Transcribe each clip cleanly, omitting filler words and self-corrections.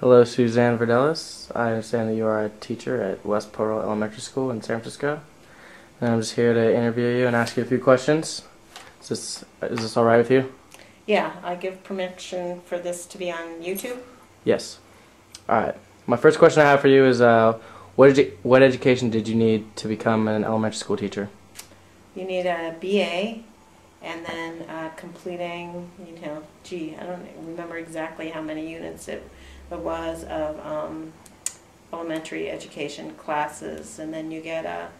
Hello, Suzanne Verdelis. I understand that you are a teacher at West Portal Elementary School in San Francisco. And I'm just here to interview you and ask you a few questions. Is this all right with you? Yeah, I give permission for this to be on YouTube. Yes. All right. My first question I have for you is, what education did you need to become an elementary school teacher? You need a BA, and then completing, I don't remember exactly how many units it was of elementary education classes, and then you get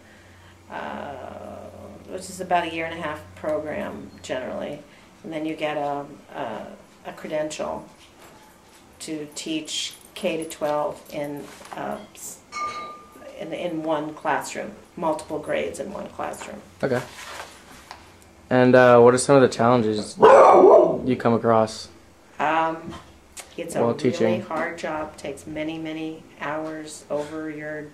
which is about a 1.5-year program generally, and then you get a credential to teach K to 12 in one classroom, multiple grades in one classroom. Okay. And what are some of the challenges you come across It's while a teaching? really hard job. Takes many, many hours over your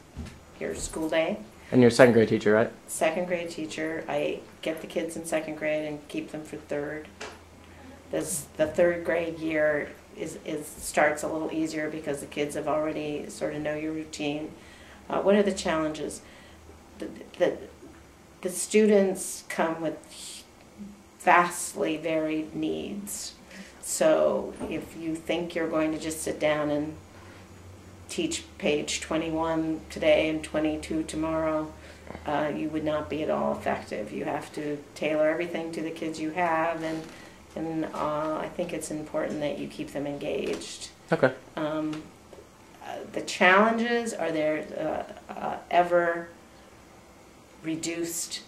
school day. And you're a second grade teacher, right? Second grade teacher. I get the kids in second grade and keep them for third. The third grade year starts a little easier because the kids have already sort of know your routine. What are the challenges? The students come with vastly varied needs. So if you think you're going to just sit down and teach page 21 today and 22 tomorrow, you would not be at all effective. You have to tailor everything to the kids you have, and I think it's important that you keep them engaged. Okay. The challenges are there ever reduced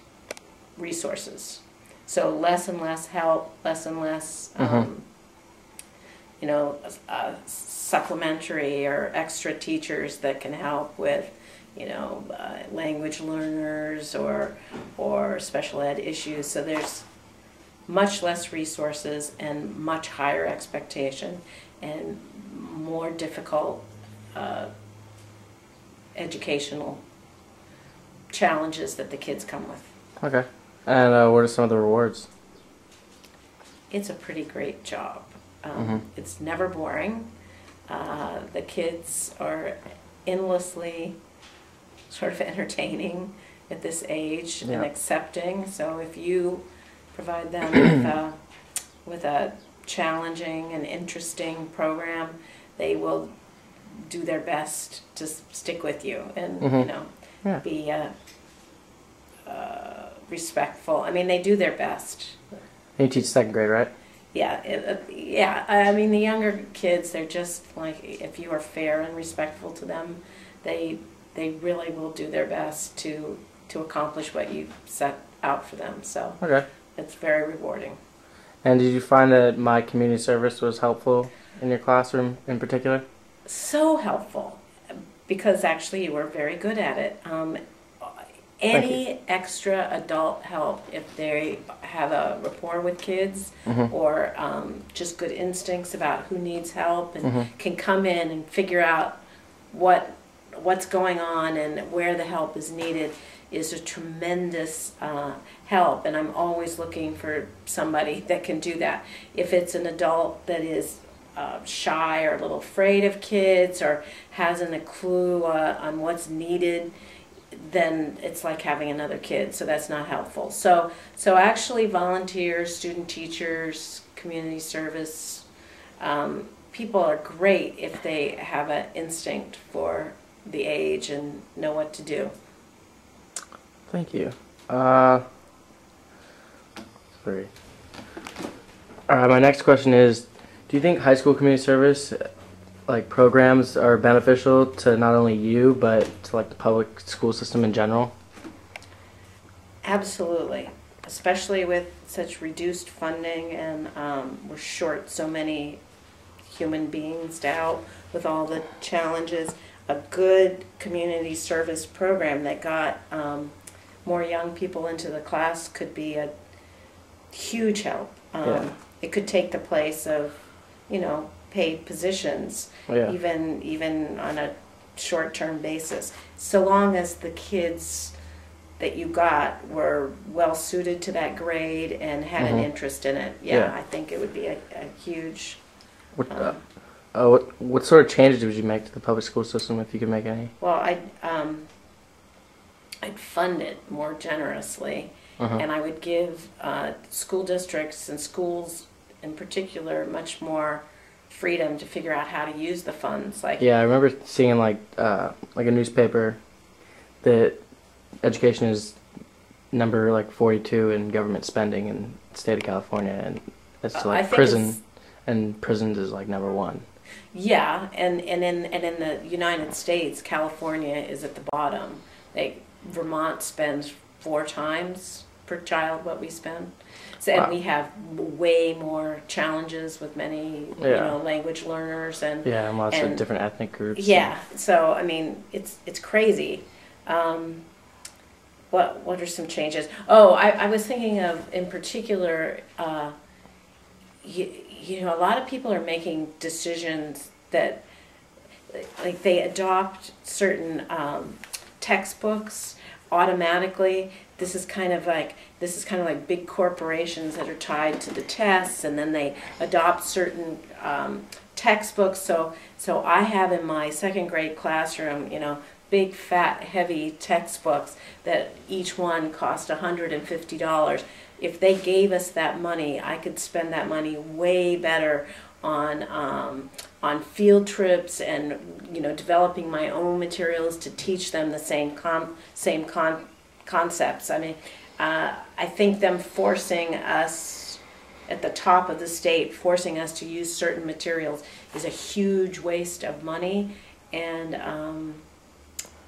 resources. So less and less help, less and less supplementary or extra teachers that can help with language learners or special ed issues. So there's much less resources and much higher expectation and more difficult educational challenges that the kids come with. Okay. And what are some of the rewards? It's a pretty great job. It's never boring. The kids are endlessly sort of entertaining at this age and accepting. So if you provide them with a challenging and interesting program, they will do their best to stick with you and be respectful. I mean, they do their best. And you teach second grade, right? Yeah. I mean, the younger kids, they're just like, if you are fair and respectful to them, they really will do their best to accomplish what you set out for them. So it's very rewarding. And did you find that my community service was helpful in your classroom in particular? So helpful, because actually you were very good at it. Any extra adult help, if they have a rapport with kids or just good instincts about who needs help and can come in and figure out what's going on and where the help is needed, is a tremendous help. And I'm always looking for somebody that can do that. If it's an adult that is shy or a little afraid of kids or hasn't a clue on what's needed, then it's like having another kid, so that's not helpful. So actually volunteers, student teachers, community service, people are great if they have an instinct for the age and know what to do. Thank you. Sorry. My next question is, do you think high school community service programs are beneficial to not only you but to the public school system in general? Absolutely, especially with such reduced funding and we're short so many human beings to help with all the challenges. A good community service program that got more young people into the class could be a huge help. It could take the place of paid positions, even on a short-term basis, so long as the kids that you got were well suited to that grade and had an interest in it. I think it would be a huge what sort of changes would you make to the public school system if you could make any? Well, I'd fund it more generously, and I would give school districts and schools in particular much more freedom to figure out how to use the funds. Like, yeah, I remember seeing like a newspaper that education is number like 42 in government spending in the state of California, and it's like prisons is like number 1. Yeah, and in the United States, California is at the bottom. Like Vermont spends 4 times per child what we spend. So, and we have way more challenges with many, language learners and lots of different ethnic groups. Yeah, so I mean, it's crazy. What are some changes? Oh, I was thinking of in particular. A lot of people are making decisions that, like, they adopt certain textbooks automatically. This is kind of like big corporations that are tied to the tests, and then they adopt certain textbooks. So I have in my 2nd grade classroom, big, fat, heavy textbooks that each one cost $150. If they gave us that money, I could spend that money way better on field trips and developing my own materials to teach them the same concepts. I mean, I think them forcing us at the top of the state, forcing us to use certain materials is a huge waste of money, and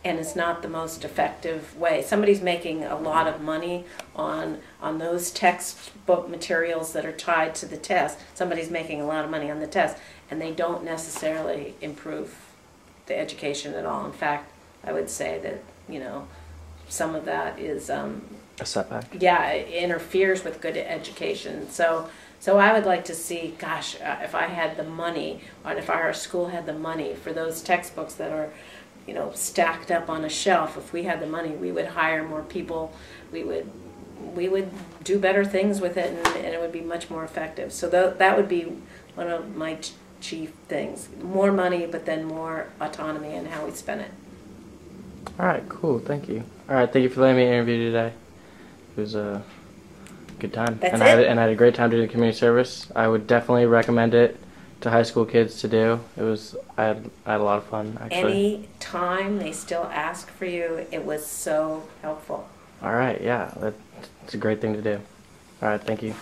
it's not the most effective way. Somebody's making a lot of money on those textbook materials that are tied to the test. Somebody's making a lot of money on the test, and they don't necessarily improve the education at all. In fact, I would say that, some of that is a setback. Yeah, it interferes with good education. So I would like to see, gosh, if I had the money, or if our school had the money for those textbooks that are stacked up on a shelf. If we had the money, we would hire more people. We would do better things with it, and it would be much more effective. So that would be one of my chief things. More money, but then more autonomy in how we spend it. All right, cool. Thank you. All right, thank you for letting me interview you today. It was a good time. That's and it. I had a great time doing community service. I would definitely recommend it to high school kids to do. I had a lot of fun, actually. Any time they still ask for you, it was so helpful. All right, yeah, it's a great thing to do. All right, thank you.